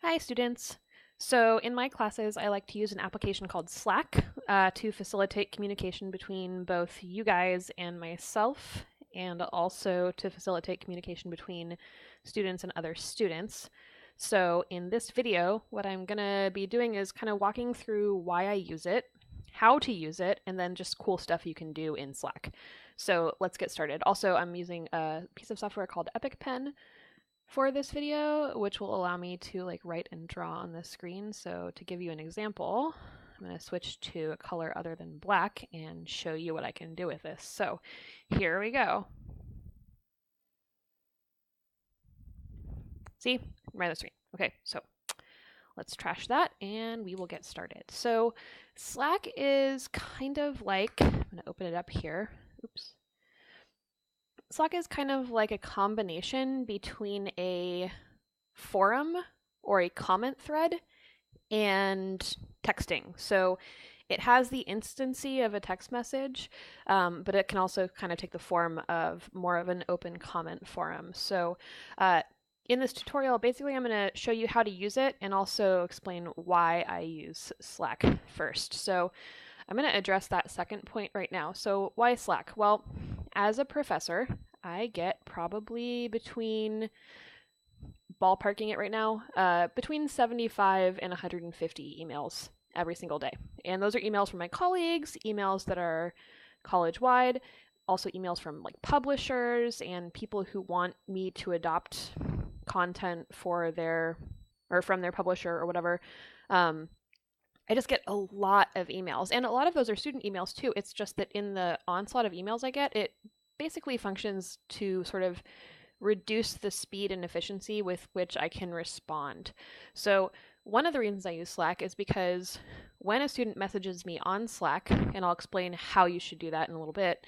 Hi, students. So in my classes, I like to use an application called Slack to facilitate communication between both you guys and myself, and also to facilitate communication between students and other students. So in this video, what I'm going to be doing is kind of walking through why I use it, how to use it, and then just cool stuff you can do in Slack. So let's get started. Also, I'm using a piece of software called EpicPen for this video, which will allow me to write and draw on the screen. So to give you an example, I'm going to switch to a color other than black and show you what I can do with this. So here we go. See, right on the screen. Okay, so let's trash that and we will get started. So Slack is kind of like, I'm going to open it up here. Oops. Slack is kind of like a combination between a forum or a comment thread and texting. So it has the instancy of a text message, but it can also kind of take the form of more of an open comment forum. So in this tutorial, basically I'm going to show you how to use it and also explain why I use Slack first. So I'm going to address that second point right now. So why Slack? Well, as a professor, I get probably ballparking it right now, between 75 and 150 emails every single day. And those are emails from my colleagues, emails that are college-wide, also emails from publishers and people who want me to adopt content for from their publisher or whatever. I just get a lot of emails, and a lot of those are student emails too. It's just that in the onslaught of emails I get, it basically functions to sort of reduce the speed and efficiency with which I can respond. So one of the reasons I use Slack is because when a student messages me on Slack, and I'll explain how you should do that in a little bit,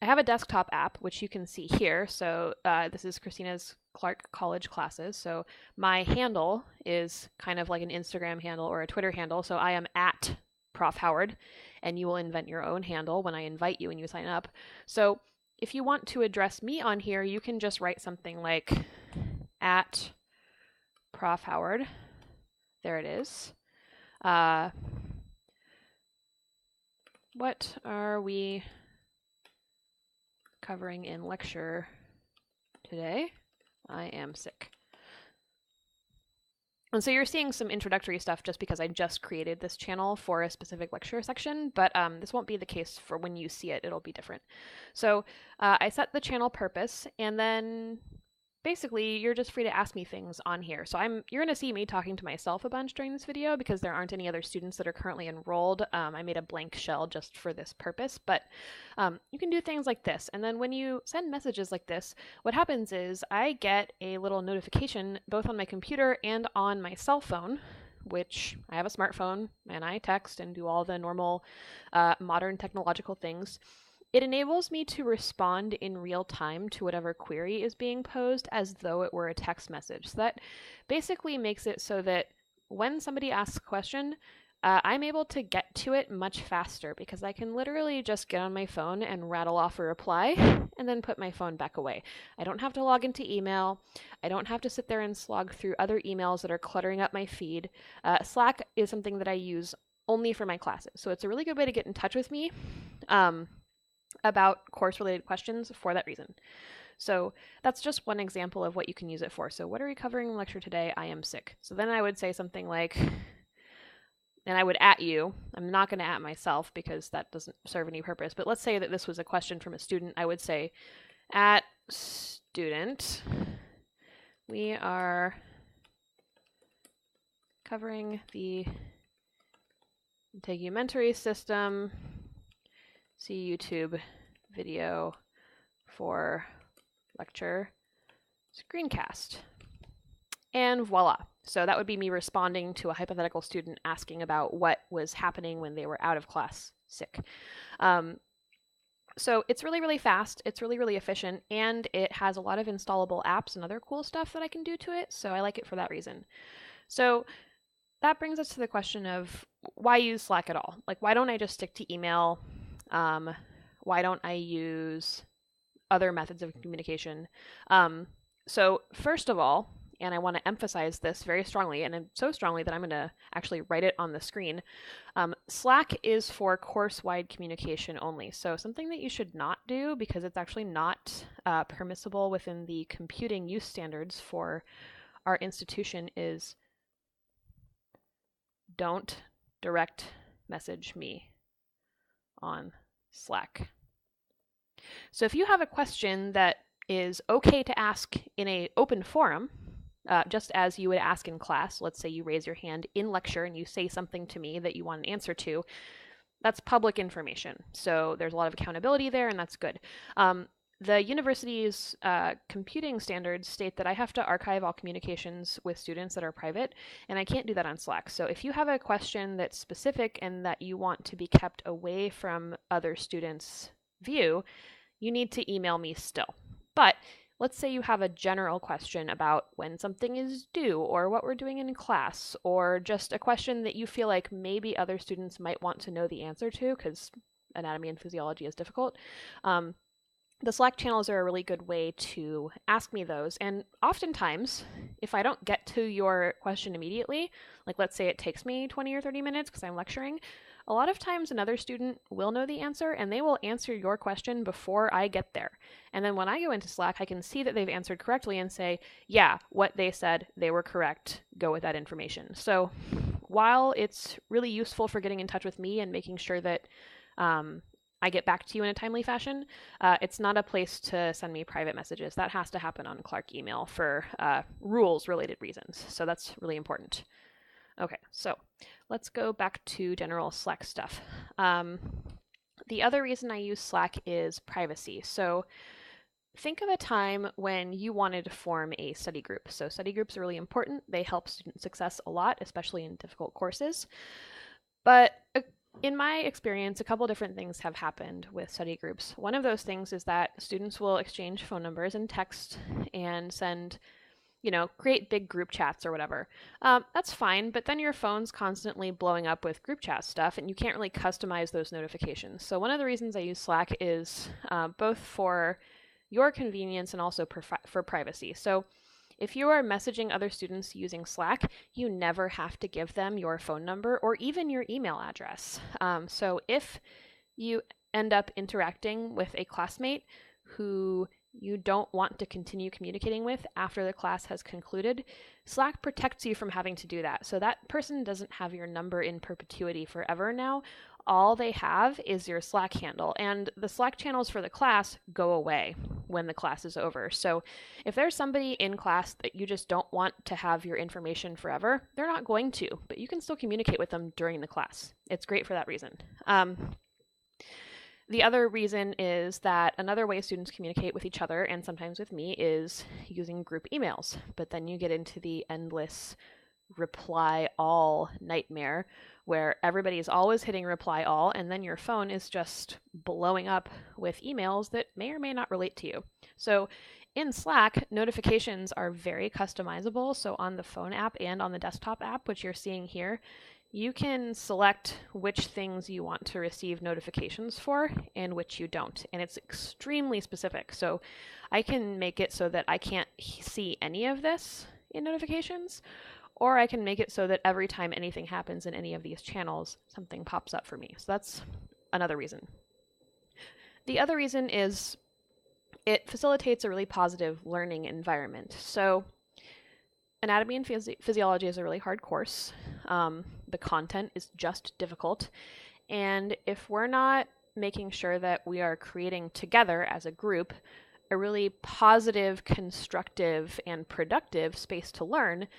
I have a desktop app, which you can see here. So this is Christina's Clark College Classes. So my handle is kind of like an Instagram handle or a Twitter handle. So I am at Prof. Howard, and you will invent your own handle when I invite you and you sign up. So if you want to address me on here, you can just write something like at Prof. Howard. There it is. What are we covering in lecture today? I am sick. And so you're seeing some introductory stuff just because I just created this channel for a specific lecture section, but this won't be the case for when you see it. It'll be different. So I set the channel purpose, and then basically you're just free to ask me things on here. So you're going to see me talking to myself a bunch during this video because there aren't any other students that are currently enrolled. I made a blank shell just for this purpose, but you can do things like this. And then when you send messages like this, what happens is I get a little notification both on my computer and on my cell phone, which I have a smartphone and I text and do all the normal modern technological things. It enables me to respond in real time to whatever query is being posed as though it were a text message. So that basically makes it so that when somebody asks a question, I'm able to get to it much faster because I can literally just get on my phone and rattle off a reply and then put my phone back away. I don't have to log into email. I don't have to sit there and slog through other emails that are cluttering up my feed. Slack is something that I use only for my classes. So it's a really good way to get in touch with me about course-related questions for that reason. So that's just one example of what you can use it for. So what are we covering in lecture today? I am sick. So then I would say something like, and I would at you. I'm not going to at myself because that doesn't serve any purpose. But let's say that this was a question from a student. I would say, at student, we are covering the integumentary system. See YouTube video for lecture screencast. And voila. So that would be me responding to a hypothetical student asking about what was happening when they were out of class sick. So it's really, really fast. It's really, really efficient. And it has a lot of installable apps and other cool stuff that I can do to it. So I like it for that reason. So that brings us to the question of why use Slack at all? Why don't I just stick to email? Why don't I use other methods of communication? So first of all, and I want to emphasize this very strongly, and so strongly that I'm going to actually write it on the screen. Slack is for course-wide communication only. So something that you should not do, because it's actually not permissible within the computing use standards for our institution, is don't direct message me on Slack. So if you have a question that is okay to ask in an open forum, just as you would ask in class, let's say you raise your hand in lecture and you say something to me that you want an answer to, that's public information. So there's a lot of accountability there, and that's good. The university's computing standards state that I have to archive all communications with students that are private, and I can't do that on Slack. So if you have a question that's specific and that you want to be kept away from other students' view, you need to email me still. But let's say you have a general question about when something is due, or what we're doing in class, or just a question that you feel like maybe other students might want to know the answer to, because anatomy and physiology is difficult. The Slack channels are a really good way to ask me those. And oftentimes, if I don't get to your question immediately, like let's say it takes me 20 or 30 minutes because I'm lecturing, a lot of times another student will know the answer and they will answer your question before I get there. And then when I go into Slack, I can see that they've answered correctly and say, yeah, what they said, they were correct. Go with that information. So while it's really useful for getting in touch with me and making sure that I get back to you in a timely fashion, it's not a place to send me private messages. That has to happen on Clark email for rules-related reasons. So that's really important. Okay, so let's go back to general Slack stuff. The other reason I use Slack is privacy. So think of a time when you wanted to form a study group. So study groups are really important. They help student success a lot, especially in difficult courses. But in my experience, a couple different things have happened with study groups. One of those things is that students will exchange phone numbers and text and send, create big group chats or whatever. That's fine, but then your phone's constantly blowing up with group chat stuff and you can't really customize those notifications. So one of the reasons I use Slack is both for your convenience and also for privacy. So if you are messaging other students using Slack, you never have to give them your phone number or even your email address. So if you end up interacting with a classmate who you don't want to continue communicating with after the class has concluded, Slack protects you from having to do that. So that person doesn't have your number in perpetuity forever now. All they have is your Slack handle, and the Slack channels for the class go away when the class is over. So if there's somebody in class that you just don't want to have your information forever, they're not going to, but you can still communicate with them during the class. It's great for that reason. The other reason is that another way students communicate with each other and sometimes with me is using group emails, but then you get into the endless reply all nightmare where everybody is always hitting reply all, and then your phone is just blowing up with emails that may or may not relate to you. So in Slack, notifications are very customizable. So on the phone app and on the desktop app, which you're seeing here, you can select which things you want to receive notifications for and which you don't. And it's extremely specific. So I can make it so that I can't see any of this in notifications, or I can make it so that every time anything happens in any of these channels, something pops up for me. So that's another reason. The other reason is it facilitates a really positive learning environment. So anatomy and physiology is a really hard course. The content is just difficult. And if we're not making sure that we are creating together as a group a really positive, constructive, and productive space to learn,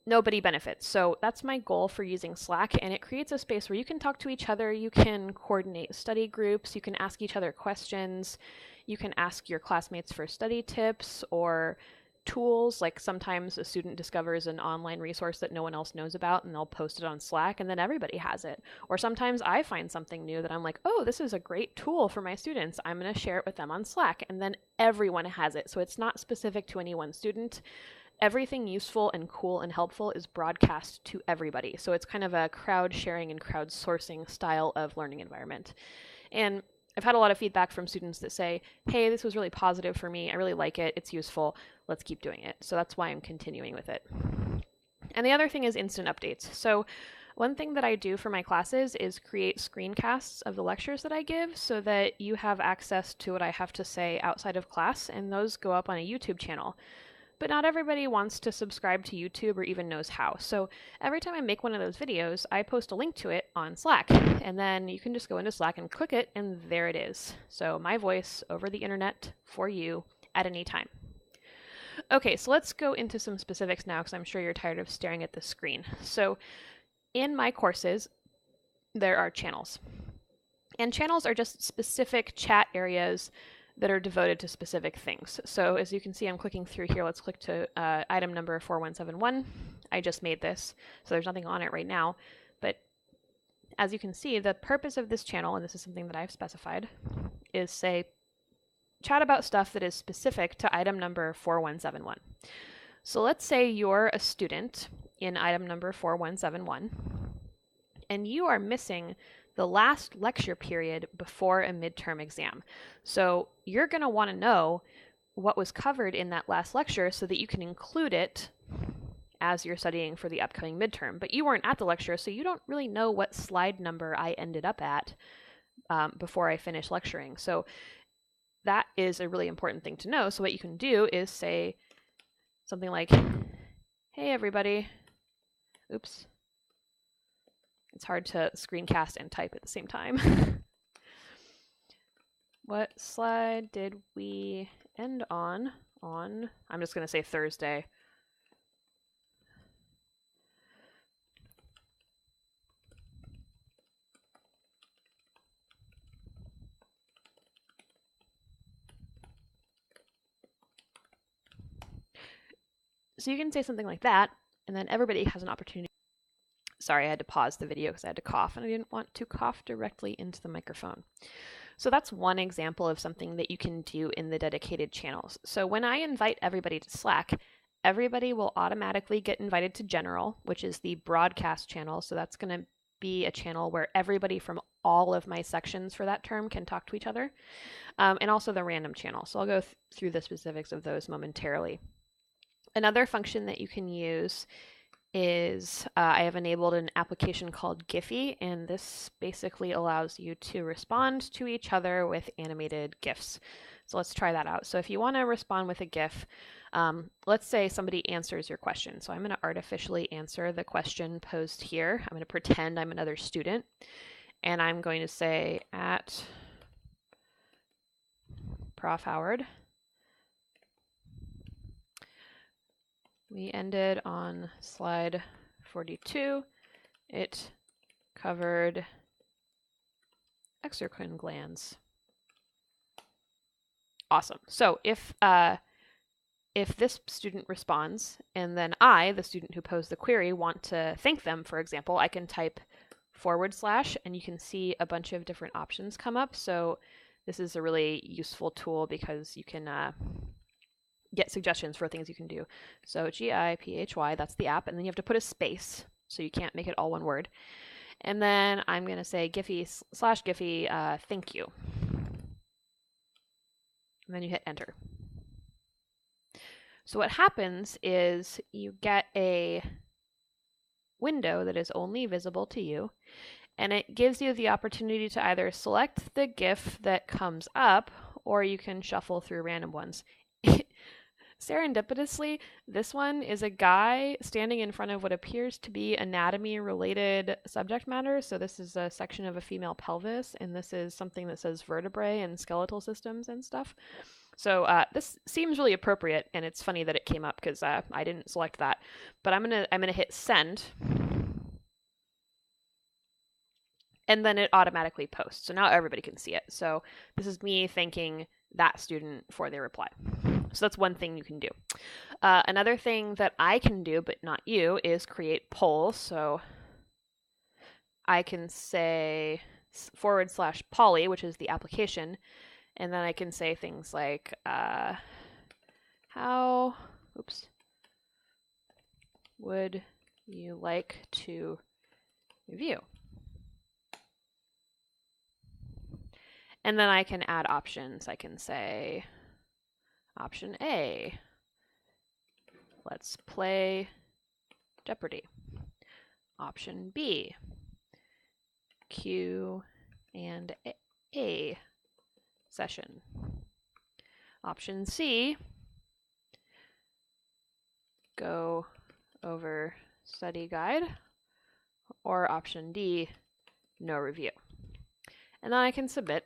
nobody benefits. So that's my goal for using Slack, and it creates a space where you can talk to each other, you can coordinate study groups, you can ask each other questions, you can ask your classmates for study tips or tools. Like sometimes a student discovers an online resource that no one else knows about and they'll post it on Slack and then everybody has it. Or sometimes I find something new that I'm like, oh, this is a great tool for my students. I'm going to share it with them on Slack, and then everyone has it. So it's not specific to any one student. Everything useful and cool and helpful is broadcast to everybody. So it's kind of a crowd sharing and crowdsourcing style of learning environment. And I've had a lot of feedback from students that say, hey, this was really positive for me. I really like it. It's useful. Let's keep doing it. So that's why I'm continuing with it. And the other thing is instant updates. So one thing that I do for my classes is create screencasts of the lectures that I give so that you have access to what I have to say outside of class, and those go up on a YouTube channel. But not everybody wants to subscribe to YouTube or even knows how. So every time I make one of those videos, I post a link to it on Slack. And then you can just go into Slack and click it, and there it is. So my voice over the internet for you at any time. Okay, so let's go into some specifics now because I'm sure you're tired of staring at the screen. So in my courses, there are channels. And channels are just specific chat areas that are devoted to specific things. So as you can see, I'm clicking through here. Let's click to item number 4171. I just made this, so there's nothing on it right now. But as you can see, the purpose of this channel, and this is something that I've specified, is say, chat about stuff that is specific to item number 4171. So let's say you're a student in item number 4171, and you are missing the last lecture period before a midterm exam. So you're going to want to know what was covered in that last lecture so that you can include it as you're studying for the upcoming midterm. But you weren't at the lecture, so you don't really know what slide number I ended up at before I finished lecturing. So that is a really important thing to know. So what you can do is say something like, hey everybody, oops. It's hard to screencast and type at the same time. What slide did we end on? I'm just going to say Thursday. So you can say something like that, and then everybody has an opportunity. Sorry, I had to pause the video because I had to cough, and I didn't want to cough directly into the microphone. So that's one example of something that you can do in the dedicated channels. So when I invite everybody to Slack, everybody will automatically get invited to General, which is the broadcast channel. So that's going to be a channel where everybody from all of my sections for that term can talk to each other, and also the random channel. So I'll go through the specifics of those momentarily. Another function that you can use is I have enabled an application called Giphy, and this basically allows you to respond to each other with animated GIFs. So let's try that out. So if you want to respond with a GIF, let's say somebody answers your question. So I'm going to artificially answer the question posed here. I'm going to pretend I'm another student, and I'm going to say at Prof. Howard, we ended on slide 42. It covered exocrine glands. Awesome. So if this student responds, and then I, the student who posed the query, want to thank them, for example, I can type / and you can see a bunch of different options come up. So this is a really useful tool because you can get suggestions for things you can do. So GIPHY, that's the app, and then you have to put a space, so you can't make it all one word. And then I'm going to say Giphy / Giphy, thank you. And then you hit enter. So what happens is you get a window that is only visible to you, and it gives you the opportunity to either select the GIF that comes up, or you can shuffle through random ones. Serendipitously, this one is a guy standing in front of what appears to be anatomy-related subject matter. So this is a section of a female pelvis, and this is something that says vertebrae and skeletal systems and stuff. So this seems really appropriate, and it's funny that it came up because I didn't select that. But I'm gonna hit send, and then it automatically posts. So now everybody can see it. So this is me thanking that student for their reply. So that's one thing you can do. Another thing that I can do, but not you, is create polls. So I can say / Polly, which is the application, and then I can say things like, how would you like to review? And then I can add options. I can say option A, let's play Jeopardy. Option B, Q and A session. Option C, go over study guide. Or option D, no review. And then I can submit.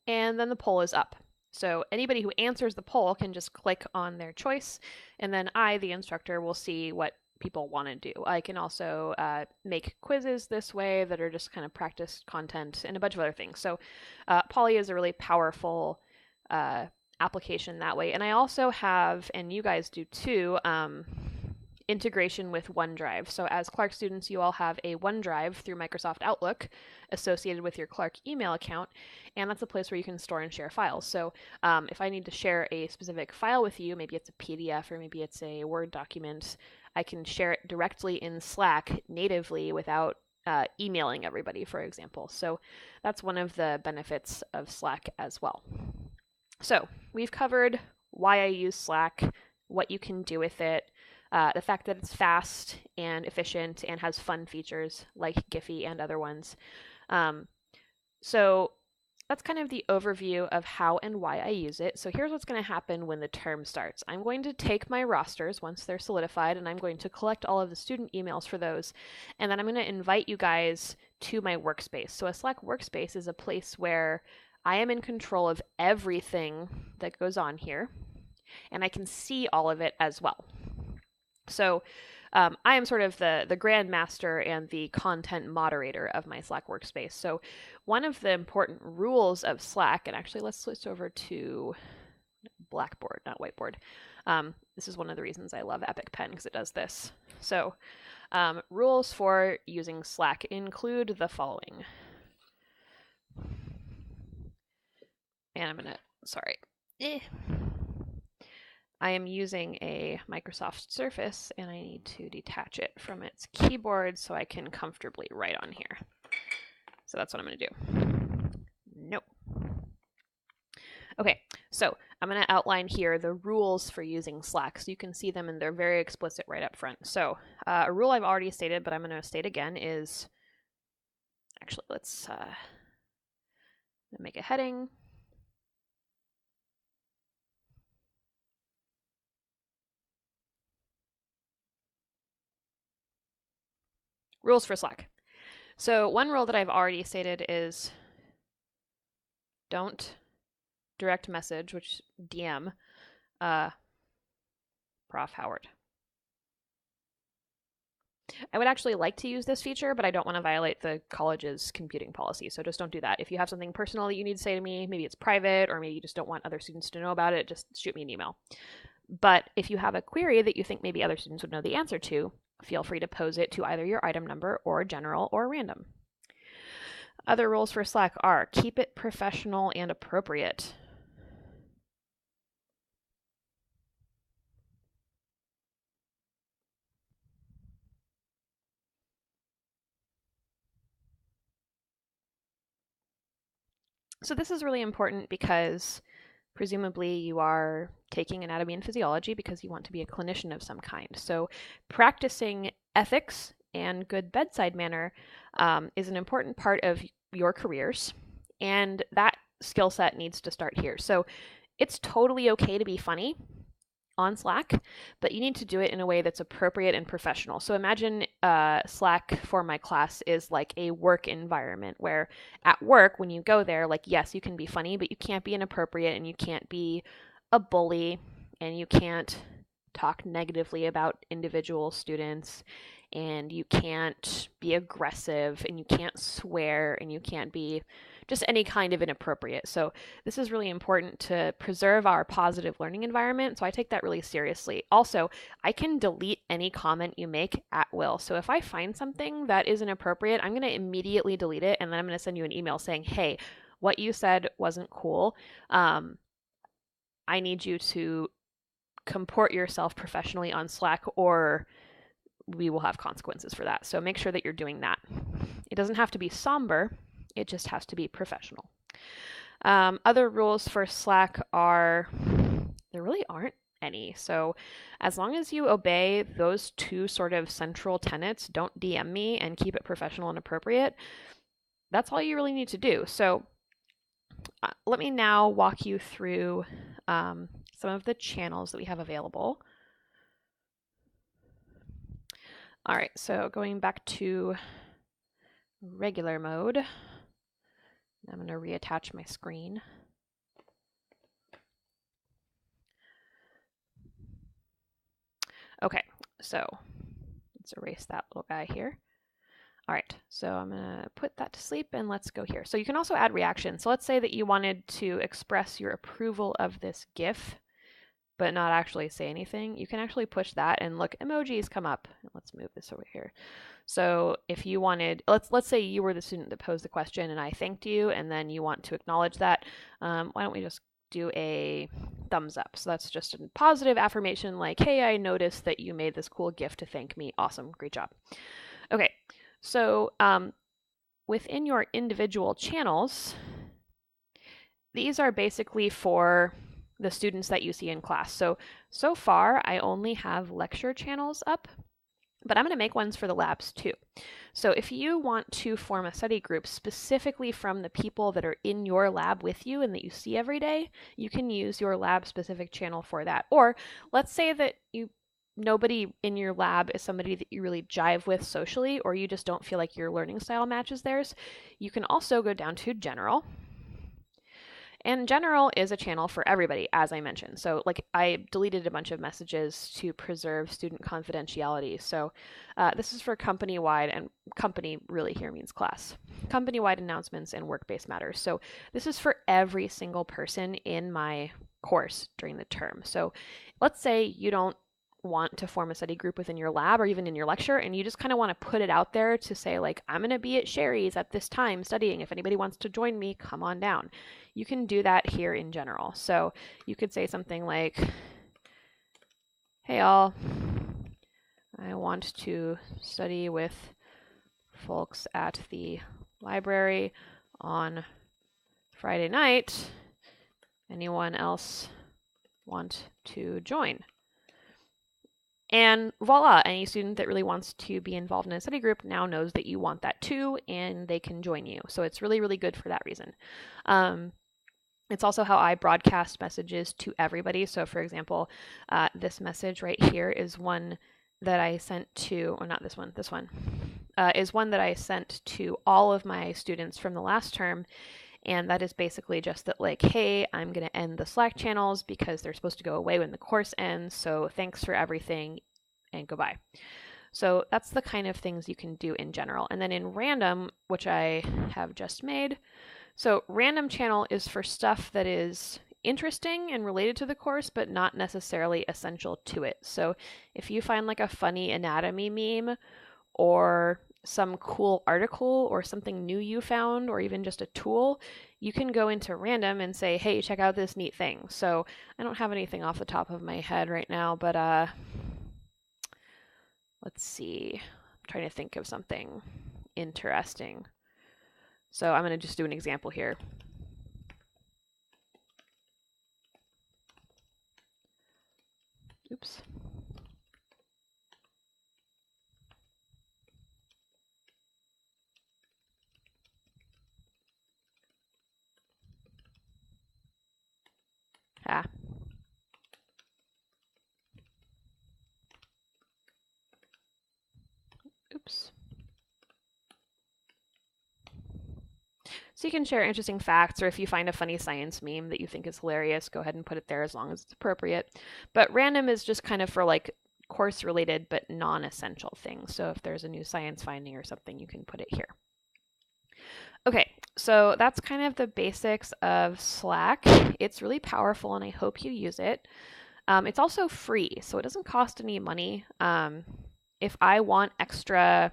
And then the poll is up. So anybody who answers the poll can just click on their choice, and then I, the instructor, will see what people want to do. I can also make quizzes this way that are just kind of practice content and a bunch of other things. So Poly is a really powerful application that way. And I also have, and you guys do too, integration with OneDrive. So as Clark students, you all have a OneDrive through Microsoft Outlook associated with your Clark email account, and that's a place where you can store and share files. So if I need to share a specific file with you, maybe it's a PDF or maybe it's a Word document, I can share it directly in Slack natively without emailing everybody, for example. So that's one of the benefits of Slack as well. So we've covered why I use Slack, what you can do with it, the fact that it's fast and efficient and has fun features like Giphy and other ones. So that's kind of the overview of how and why I use it. So here's what's going to happen when the term starts. I'm going to take my rosters once they're solidified, and I'm going to collect all of the student emails for those, and then I'm going to invite you guys to my workspace. So a Slack workspace is a place where I am in control of everything that goes on here, and I can see all of it as well. So I am sort of the grandmaster and the content moderator of my Slack workspace. So one of the important rules of Slack, and actually let's switch over to Blackboard, not whiteboard. This is one of the reasons I love Epic Pen, because it does this. So rules for using Slack include the following. And I'm going to, sorry. I am using a Microsoft Surface, and I need to detach it from its keyboard so I can comfortably write on here. So that's what I'm going to do. Nope. Okay, so I'm going to outline here the rules for using Slack, so you can see them, and they're very explicit right up front. So a rule I've already stated, but I'm going to state again is, actually, let's make a heading. Rules for Slack. So one rule that I've already stated is don't direct message, which DM, Prof. Howard. I would actually like to use this feature, but I don't want to violate the college's computing policy, so just don't do that. If you have something personal that you need to say to me, maybe it's private, or maybe you just don't want other students to know about it, just shoot me an email. But if you have a query that you think maybe other students would know the answer to, feel free to pose it to either your item number or general or random. Other rules for Slack are keep it professional and appropriate. So this is really important because presumably you are taking anatomy and physiology because you want to be a clinician of some kind. So practicing ethics and good bedside manner is an important part of your careers, and that skill set needs to start here. So it's totally okay to be funny on Slack, but you need to do it in a way that's appropriate and professional. So imagine Slack for my class is like a work environment where at work, when you go there, like, yes, you can be funny, but you can't be inappropriate, and you can't be a bully, and you can't talk negatively about individual students, and you can't be aggressive, and you can't swear, and you can't be just any kind of inappropriate. So this is really important to preserve our positive learning environment. So I take that really seriously. Also, I can delete any comment you make at will. So if I find something that is inappropriate, I'm going to immediately delete it, and then I'm going to send you an email saying, hey, what you said wasn't cool. I need you to comport yourself professionally on Slack, or we will have consequences for that. So make sure that you're doing that. It doesn't have to be somber. It just has to be professional. Other rules for Slack are, there really aren't any. So as long as you obey those two sort of central tenets, don't DM me and keep it professional and appropriate, that's all you really need to do. So let me now walk you through some of the channels that we have available. All right, so going back to regular mode, I'm going to reattach my screen. Okay, so let's erase that little guy here. All right, so I'm going to put that to sleep and let's go here. So you can also add reactions. So let's say that you wanted to express your approval of this GIF, but not actually say anything. You can actually push that and look, emojis come up. Let's move this over here. So if you wanted, let's say you were the student that posed the question and I thanked you, and then you want to acknowledge that, why don't we just do a thumbs up? So that's just a positive affirmation like, hey, I noticed that you made this cool GIF to thank me. Awesome, great job. Okay, so within your individual channels, these are basically for the students that you see in class. So far, I only have lecture channels up, but I'm going to make ones for the labs too. So if you want to form a study group specifically from the people that are in your lab with you and that you see every day, you can use your lab specific channel for that. Or let's say that nobody in your lab is somebody that you really jive with socially, or you just don't feel like your learning style matches theirs. You can also go down to general. And general is a channel for everybody, as I mentioned. So like I deleted a bunch of messages to preserve student confidentiality. So this is for company-wide, and company really here means class. Company-wide announcements and work-based matters. So this is for every single person in my course during the term. So let's say you don't want to form a study group within your lab or even in your lecture, and you just kind of want to put it out there to say like, I'm going to be at Sherry's at this time studying. If anybody wants to join me, come on down. You can do that here in general. So you could say something like, hey all, I want to study with folks at the library on Friday night. Anyone else want to join? And voila, any student that really wants to be involved in a study group now knows that you want that too, and they can join you. So it's really, really good for that reason. It's also how I broadcast messages to everybody. So for example, this message right here is one that I sent to, or not this one, is one that I sent to all of my students from the last term. And that is basically just that like, hey, I'm going to end the Slack channels because they're supposed to go away when the course ends. So thanks for everything and goodbye. So that's the kind of things you can do in general. And then in random, which I have just made, so random channel is for stuff that is interesting and related to the course, but not necessarily essential to it. So if you find like a funny anatomy meme or some cool article or something new you found, or even just a tool, you can go into random and say, hey, check out this neat thing. So I don't have anything off the top of my head right now, but let's see. I'm trying to think of something interesting. So I'm going to just do an example here. Oops. Ah. Oops. So you can share interesting facts, or if you find a funny science meme that you think is hilarious, go ahead and put it there as long as it's appropriate. But random is just kind of for like course related but non-essential things. So if there's a new science finding or something, you can put it here. Okay, so that's kind of the basics of Slack. It's really powerful and I hope you use it. It's also free, so it doesn't cost any money. If I want extra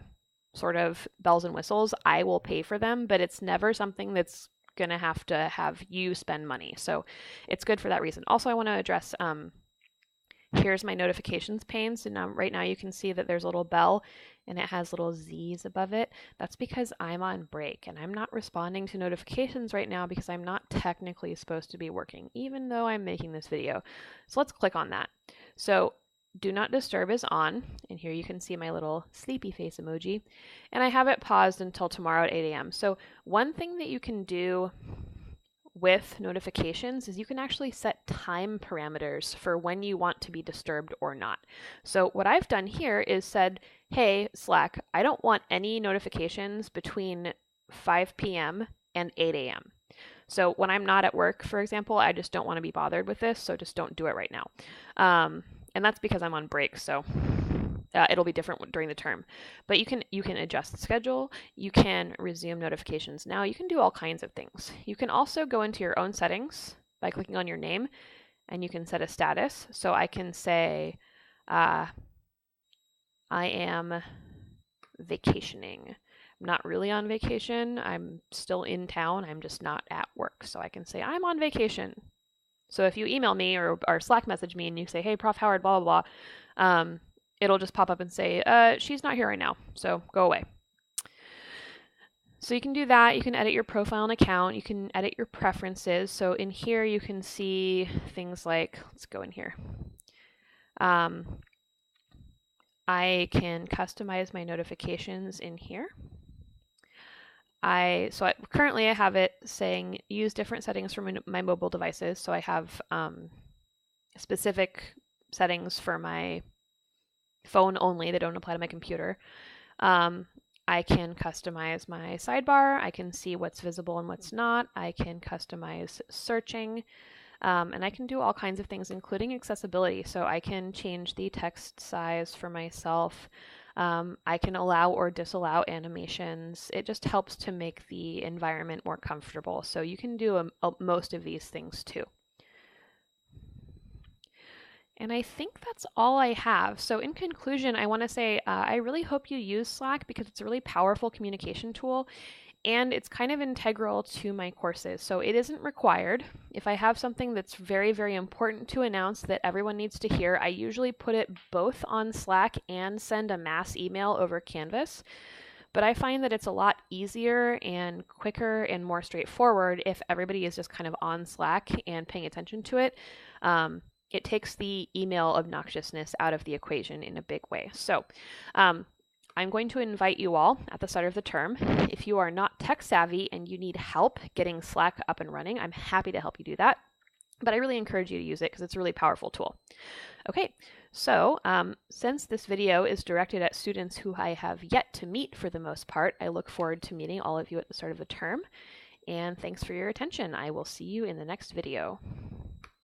sort of bells and whistles, I will pay for them, but it's never something that's going to have you spend money. So it's good for that reason. Also, I want to address Here's my notifications pane. So now, right now you can see that there's a little bell and it has little Z's above it. That's because I'm on break and I'm not responding to notifications right now because I'm not technically supposed to be working, even though I'm making this video. So let's click on that. So do not disturb is on, and here you can see my little sleepy face emoji, and I have it paused until tomorrow at 8 a.m. So one thing that you can do with notifications is you can actually set time parameters for when you want to be disturbed or not. So what I've done here is said, hey, Slack, I don't want any notifications between 5 p.m. and 8 a.m. So when I'm not at work, for example, I just don't want to be bothered with this, so just don't do it right now. And that's because I'm on break, so it'll be different during the term. But you can adjust the schedule, you can resume notifications now, you can do all kinds of things. You can also go into your own settings by clicking on your name, and you can set a status. So I can say, I am vacationing. I'm not really on vacation. I'm still in town. I'm just not at work. So I can say, I'm on vacation. So if you email me or Slack message me and you say, hey, Prof. Howard, blah, blah, blah, it'll just pop up and say, she's not here right now, so go away. So you can do that. You can edit your profile and account. You can edit your preferences. So in here, you can see things like, let's go in here. I can customize my notifications in here. Currently I have it saying use different settings for my mobile devices. So I have specific settings for my phone only. They don't apply to my computer. I can customize my sidebar. I can see what's visible and what's not. I can customize searching. And I can do all kinds of things, including accessibility. So I can change the text size for myself. I can allow or disallow animations. It just helps to make the environment more comfortable. So you can do most of these things too. And I think that's all I have. So in conclusion, I want to say I really hope you use Slack because it's a really powerful communication tool. And it's kind of integral to my courses. So it isn't required. If I have something that's very, very important to announce that everyone needs to hear, I usually put it both on Slack and send a mass email over Canvas. But I find that it's a lot easier and quicker and more straightforward if everybody is just kind of on Slack and paying attention to it. It takes the email obnoxiousness out of the equation in a big way. So I'm going to invite you all at the start of the term. If you are not tech savvy and you need help getting Slack up and running, I'm happy to help you do that. But I really encourage you to use it because it's a really powerful tool. Okay, so since this video is directed at students who I have yet to meet for the most part, I look forward to meeting all of you at the start of the term. And thanks for your attention. I will see you in the next video.